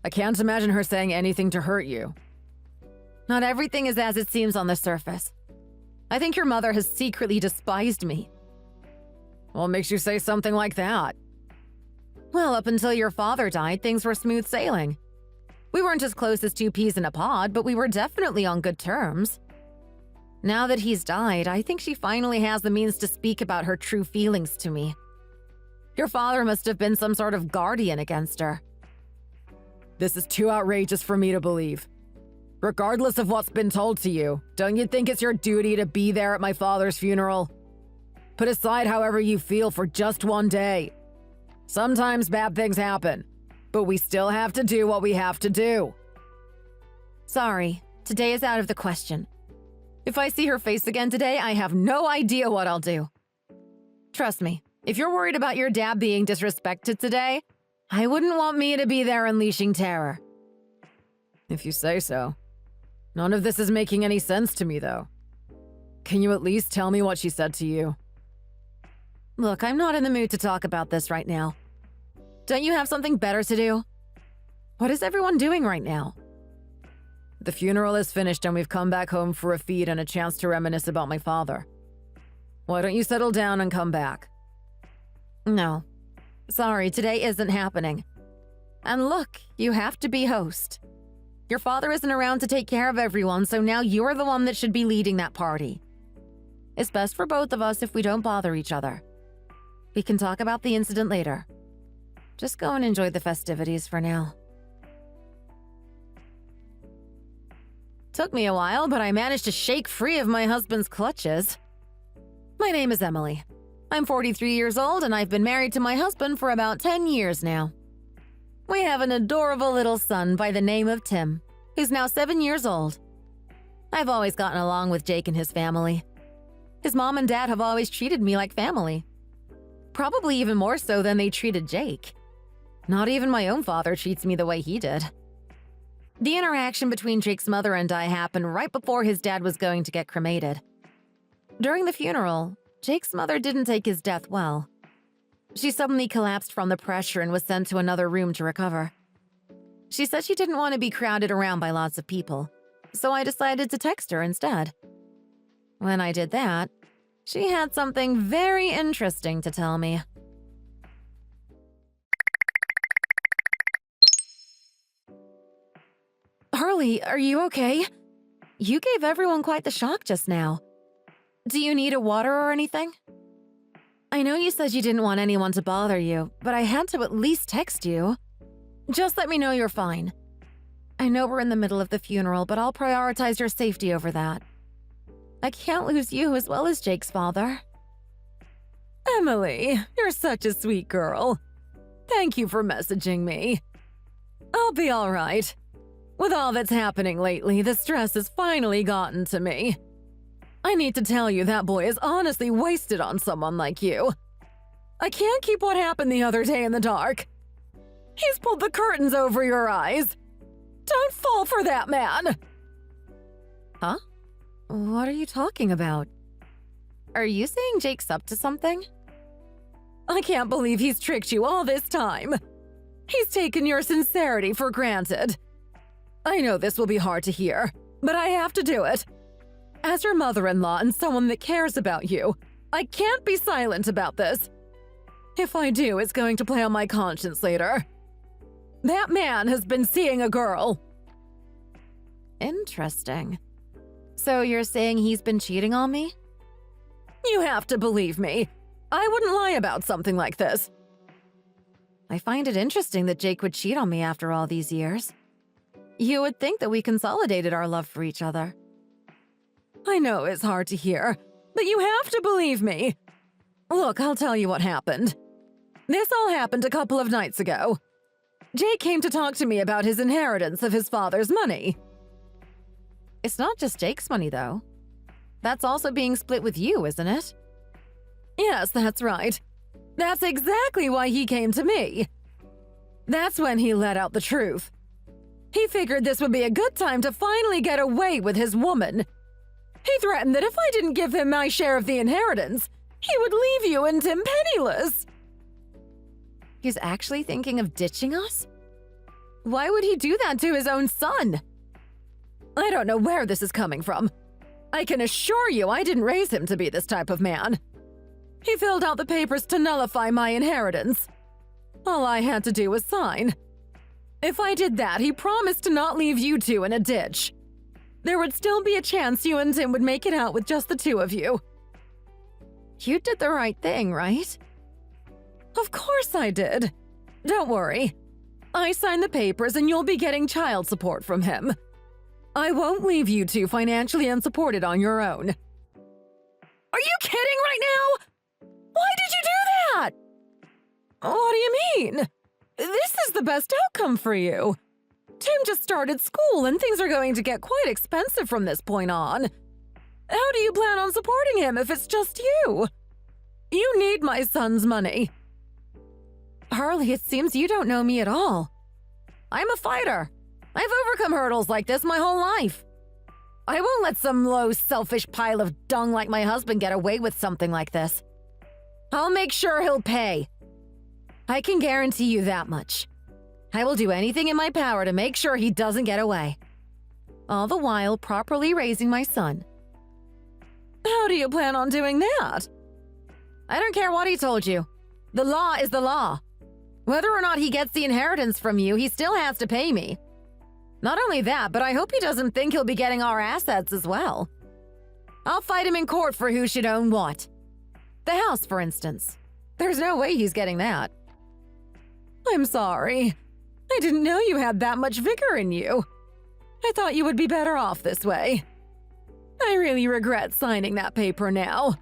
I can't imagine her saying anything to hurt you. Not everything is as it seems on the surface. I think your mother has secretly despised me. What makes you say something like that? Well, up until your father died, things were smooth sailing. We weren't as close as two peas in a pod, but we were definitely on good terms. Now that he's died, I think she finally has the means to speak about her true feelings to me. Your father must have been some sort of guardian against her. This is too outrageous for me to believe. Regardless of what's been told to you, don't you think it's your duty to be there at my father's funeral? Put aside however you feel for just one day. Sometimes bad things happen, but we still have to do what we have to do. Sorry, today is out of the question. If I see her face again today, I have no idea what I'll do. Trust me, if you're worried about your dad being disrespected today, I wouldn't want me to be there unleashing terror. If you say so. None of this is making any sense to me, though. Can you at least tell me what she said to you? Look, I'm not in the mood to talk about this right now. Don't you have something better to do? What is everyone doing right now? The funeral is finished and we've come back home for a feed and a chance to reminisce about my father. Why don't you settle down and come back? No. Sorry, today isn't happening. And look, you have to be host. Your father isn't around to take care of everyone, so now you're the one that should be leading that party. It's best for both of us if we don't bother each other. We can talk about the incident later. Just go and enjoy the festivities for now. Took me a while, but I managed to shake free of my husband's clutches. My name is Emily. I'm 43 years old and I've been married to my husband for about 10 years now. We have an adorable little son by the name of Tim, who's now 7 years old. I've always gotten along with Jake and his family. His mom and dad have always treated me like family. Probably even more so than they treated Jake. Not even my own father treats me the way he did. The interaction between Jake's mother and I happened right before his dad was going to get cremated. During the funeral, Jake's mother didn't take his death well. She suddenly collapsed from the pressure and was sent to another room to recover. She said she didn't want to be crowded around by lots of people, so I decided to text her instead. When I did that, she had something very interesting to tell me. Harley, are you okay? You gave everyone quite the shock just now. Do you need a water or anything? I know you said you didn't want anyone to bother you, but I had to at least text you. Just let me know you're fine. I know we're in the middle of the funeral, but I'll prioritize your safety over that. I can't lose you as well as Jake's father. Emily, you're such a sweet girl. Thank you for messaging me. I'll be all right. With all that's happening lately, the stress has finally gotten to me. I need to tell you that boy is honestly wasted on someone like you. I can't keep what happened the other day in the dark. He's pulled the curtains over your eyes. Don't fall for that man! Huh? What are you talking about? Are you saying Jake's up to something? I can't believe he's tricked you all this time. He's taken your sincerity for granted. I know this will be hard to hear, but I have to do it. As your mother-in-law and someone that cares about you, I can't be silent about this. If I do, it's going to play on my conscience later. That man has been seeing a girl. Interesting. So you're saying he's been cheating on me? You have to believe me. I wouldn't lie about something like this. I find it interesting that Jake would cheat on me after all these years. You would think that we consolidated our love for each other. I know it's hard to hear, but you have to believe me. Look, I'll tell you what happened. This all happened a couple of nights ago. Jake came to talk to me about his inheritance of his father's money. It's not just Jake's money, though. That's also being split with you, isn't it? Yes, that's right. That's exactly why he came to me. That's when he let out the truth. He figured this would be a good time to finally get away with his woman. He threatened that if I didn't give him my share of the inheritance, he would leave you and Tim penniless. He's actually thinking of ditching us? Why would he do that to his own son? I don't know where this is coming from. I can assure you I didn't raise him to be this type of man. He filled out the papers to nullify my inheritance. All I had to do was sign. If I did that, he promised to not leave you two in a ditch. There would still be a chance you and Tim would make it out with just the two of you. You did the right thing, right? Of course I did. Don't worry. I signed the papers and you'll be getting child support from him. I won't leave you two financially unsupported on your own. Are you kidding right now? Why did you do that? What do you mean? This is the best outcome for you. Tim just started school and things are going to get quite expensive from this point on. How do you plan on supporting him if it's just you? You need my son's money. Harley, it seems you don't know me at all. I'm a fighter. I've overcome hurdles like this my whole life. I won't let some low, selfish pile of dung like my husband get away with something like this. I'll make sure he'll pay. I can guarantee you that much. I will do anything in my power to make sure he doesn't get away. All the while properly raising my son. How do you plan on doing that? I don't care what he told you. The law is the law. Whether or not he gets the inheritance from you, he still has to pay me. Not only that, but I hope he doesn't think he'll be getting our assets as well. I'll fight him in court for who should own what. The house, for instance. There's no way he's getting that. I'm sorry. I didn't know you had that much vigor in you. I thought you would be better off this way. I really regret signing that paper now.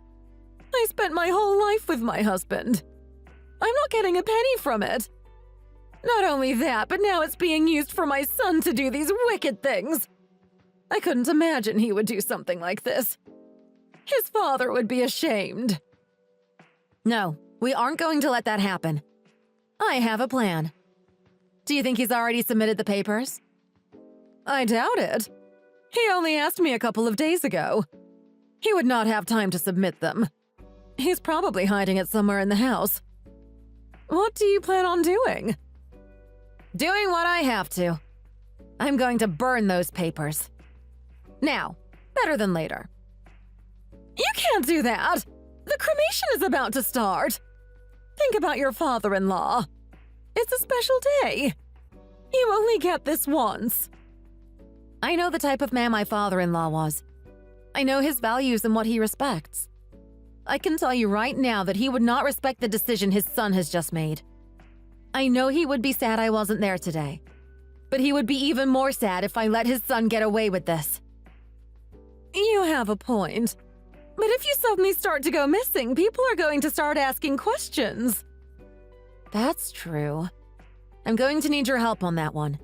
I spent my whole life with my husband. I'm not getting a penny from it. Not only that, but now it's being used for my son to do these wicked things. I couldn't imagine he would do something like this. His father would be ashamed. No, we aren't going to let that happen. I have a plan. Do you think he's already submitted the papers? I doubt it. He only asked me a couple of days ago. He would not have time to submit them. He's probably hiding it somewhere in the house. What do you plan on doing? Doing what I have to. I'm going to burn those papers. Now, better than later. You can't do that! The cremation is about to start. Think about your father-in-law. It's a special day. You only get this once. I know the type of man my father-in-law was. I know his values and what he respects. I can tell you right now that he would not respect the decision his son has just made. I know he would be sad I wasn't there today, but he would be even more sad if I let his son get away with this. You have a point. But if you suddenly start to go missing, people are going to start asking questions. That's true. I'm going to need your help on that one.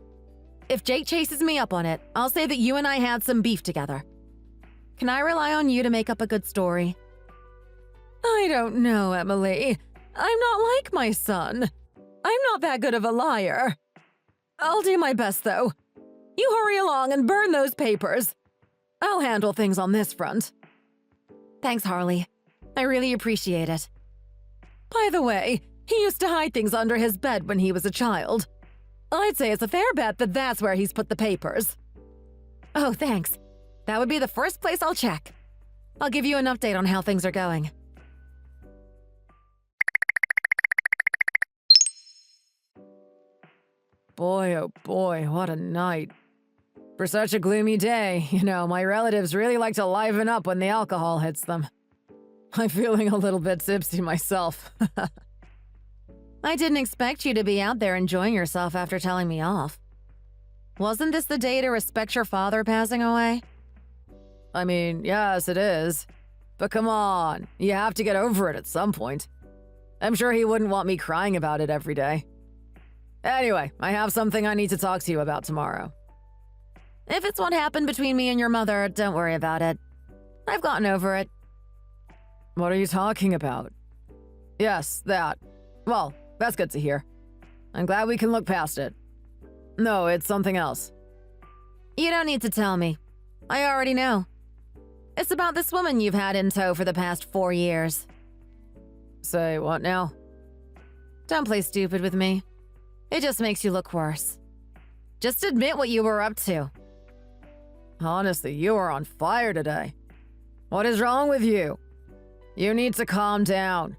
If Jake chases me up on it, I'll say that you and I had some beef together. Can I rely on you to make up a good story? I don't know, Emily. I'm not like my son. I'm not that good of a liar. I'll do my best, though. You hurry along and burn those papers. I'll handle things on this front. Thanks, Harley. I really appreciate it. By the way, he used to hide things under his bed when he was a child. I'd say it's a fair bet that that's where he's put the papers. Oh, thanks. That would be the first place I'll check. I'll give you an update on how things are going. Boy, oh boy, what a night. For such a gloomy day, my relatives really like to liven up when the alcohol hits them. I'm feeling a little bit tipsy myself. I didn't expect you to be out there enjoying yourself after telling me off. Wasn't this the day to respect your father passing away? I mean, yes, it is. But come on, you have to get over it at some point. I'm sure he wouldn't want me crying about it every day. Anyway, I have something I need to talk to you about tomorrow. If it's what happened between me and your mother, don't worry about it. I've gotten over it. What are you talking about? Yes, that. Well, that's good to hear. I'm glad we can look past it. No, it's something else. You don't need to tell me. I already know. It's about this woman you've had in tow for the past 4 years. Say what now? Don't play stupid with me. It just makes you look worse. Just admit what you were up to. Honestly, you are on fire today. What is wrong with you? You need to calm down.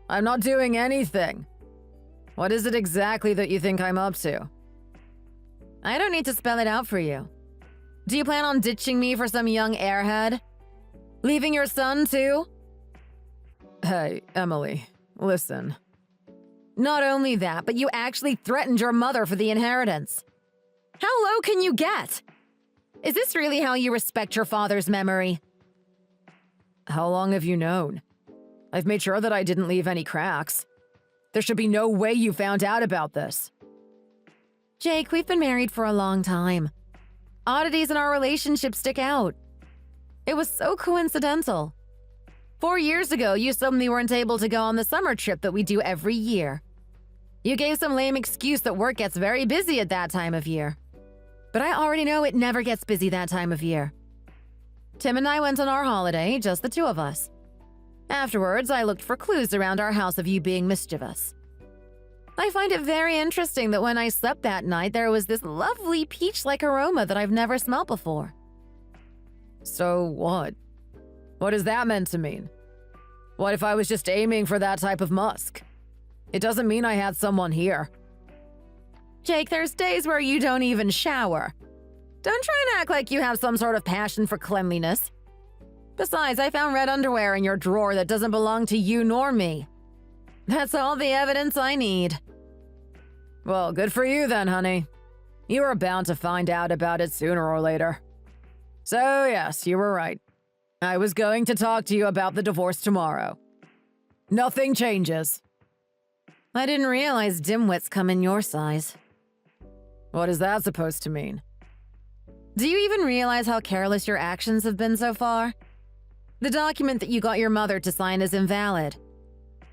I'm not doing anything. What is it exactly that you think I'm up to? I don't need to spell it out for you. Do you plan on ditching me for some young airhead? Leaving your son, too? Hey, Emily, listen. Not only that, but you actually threatened your mother for the inheritance. How low can you get? Is this really how you respect your father's memory? How long have you known? I've made sure that I didn't leave any cracks. There should be no way you found out about this. Jake, we've been married for a long time. Oddities in our relationship stick out. It was so coincidental. 4 years ago, you suddenly weren't able to go on the summer trip that we do every year. You gave some lame excuse that work gets very busy at that time of year. But I already know it never gets busy that time of year. Tim and I went on our holiday, just the two of us. Afterwards, I looked for clues around our house of you being mischievous. I find it very interesting that when I slept that night, there was this lovely peach-like aroma that I've never smelled before. So what? What is that meant to mean? What if I was just aiming for that type of musk? It doesn't mean I had someone here. Jake, there's days where you don't even shower. Don't try and act like you have some sort of passion for cleanliness. Besides, I found red underwear in your drawer that doesn't belong to you nor me. That's all the evidence I need. Well, good for you then, honey. You were bound to find out about it sooner or later. So yes, you were right. I was going to talk to you about the divorce tomorrow. Nothing changes. I didn't realize dimwits come in your size. What is that supposed to mean? Do you even realize how careless your actions have been so far? The document that you got your mother to sign is invalid.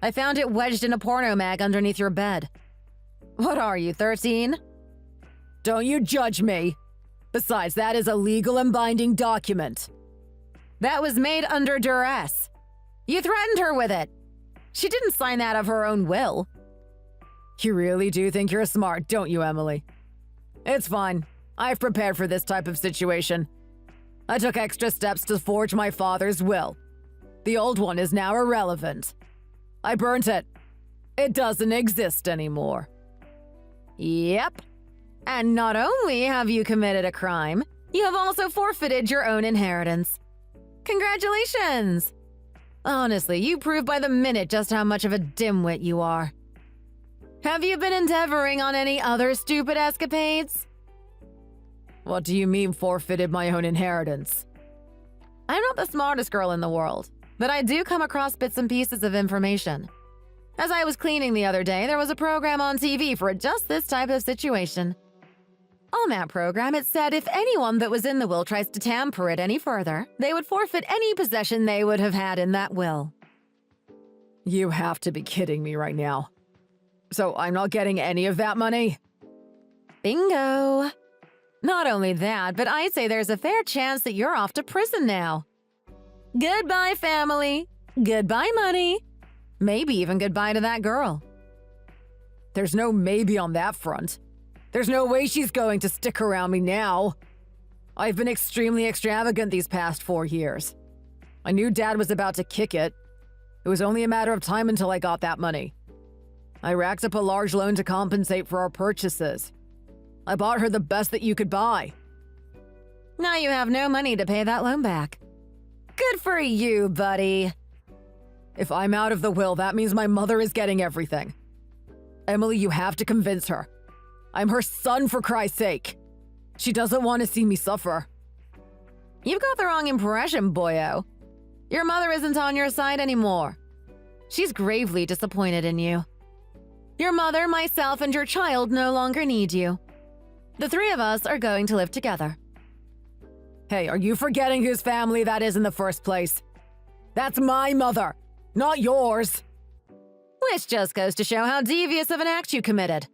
I found it wedged in a porno mag underneath your bed. What are you, 13? Don't you judge me. Besides, that is a legal and binding document. That was made under duress. You threatened her with it. She didn't sign that of her own will. You really do think you're smart, don't you, Emily? It's fine. I've prepared for this type of situation. I took extra steps to forge my father's will. The old one is now irrelevant. I burnt it. It doesn't exist anymore. Yep. And not only have you committed a crime, you have also forfeited your own inheritance. Congratulations! Honestly, you prove by the minute just how much of a dimwit you are. Have you been endeavoring on any other stupid escapades? What do you mean forfeited my own inheritance? I'm not the smartest girl in the world, but I do come across bits and pieces of information. As I was cleaning the other day, there was a program on TV for just this type of situation. On that program, it said if anyone that was in the will tries to tamper it any further, they would forfeit any possession they would have had in that will. You have to be kidding me right now. So I'm not getting any of that money? Bingo! Not only that, but I'd say there's a fair chance that you're off to prison now. Goodbye, family. Goodbye, money. Maybe even goodbye to that girl. There's no maybe on that front. There's no way she's going to stick around me now. I've been extremely extravagant these past 4 years. I knew Dad was about to kick it. It was only a matter of time until I got that money. I racked up a large loan to compensate for our purchases. I bought her the best that you could buy. Now you have no money to pay that loan back. Good for you, buddy. If I'm out of the will, that means my mother is getting everything. Emily, you have to convince her. I'm her son, for Christ's sake. She doesn't want to see me suffer. You've got the wrong impression, boyo. Your mother isn't on your side anymore. She's gravely disappointed in you. Your mother, myself, and your child no longer need you. The 3 of us are going to live together. Hey, are you forgetting whose family that is in the first place? That's my mother, not yours. Which just goes to show how devious of an act you committed.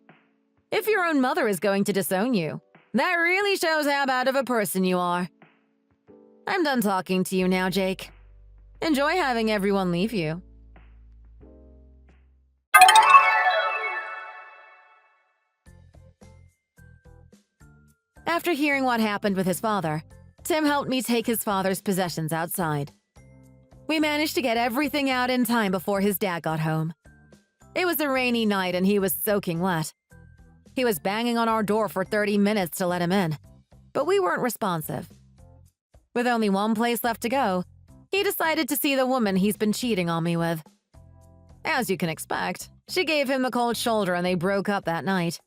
If your own mother is going to disown you, that really shows how bad of a person you are. I'm done talking to you now, Jake. Enjoy having everyone leave you. After hearing what happened with his father, Tim helped me take his father's possessions outside. We managed to get everything out in time before his dad got home. It was a rainy night and he was soaking wet. He was banging on our door for 30 minutes to let him in, but we weren't responsive. With only one place left to go, he decided to see the woman he's been cheating on me with. As you can expect, she gave him the cold shoulder and they broke up that night.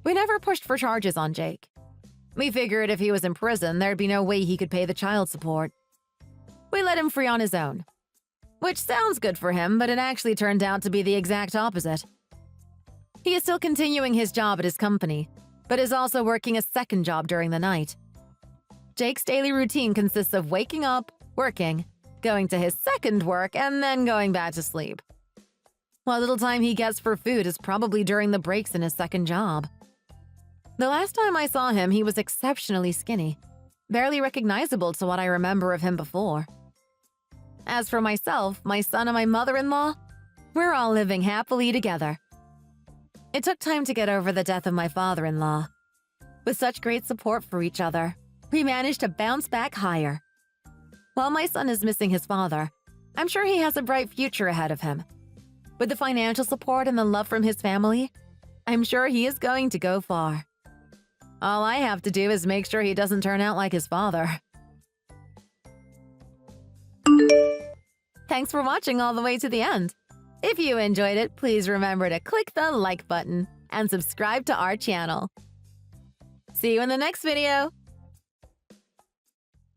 We never pushed for charges on Jake. We figured if he was in prison, there'd be no way he could pay the child support. We let him free on his own. Which sounds good for him, but it actually turned out to be the exact opposite. He is still continuing his job at his company, but is also working a second job during the night. Jake's daily routine consists of waking up, working, going to his second work, and then going back to sleep. What little time he gets for food is probably during the breaks in his second job. The last time I saw him, he was exceptionally skinny, barely recognizable to what I remember of him before. As for myself, my son, and my mother-in-law, we're all living happily together. It took time to get over the death of my father-in-law. With such great support for each other, we managed to bounce back higher. While my son is missing his father, I'm sure he has a bright future ahead of him. With the financial support and the love from his family, I'm sure he is going to go far. All I have to do is make sure he doesn't turn out like his father. Thanks for watching all the way to the end. If you enjoyed it, please remember to click the like button and subscribe to our channel. See you in the next video!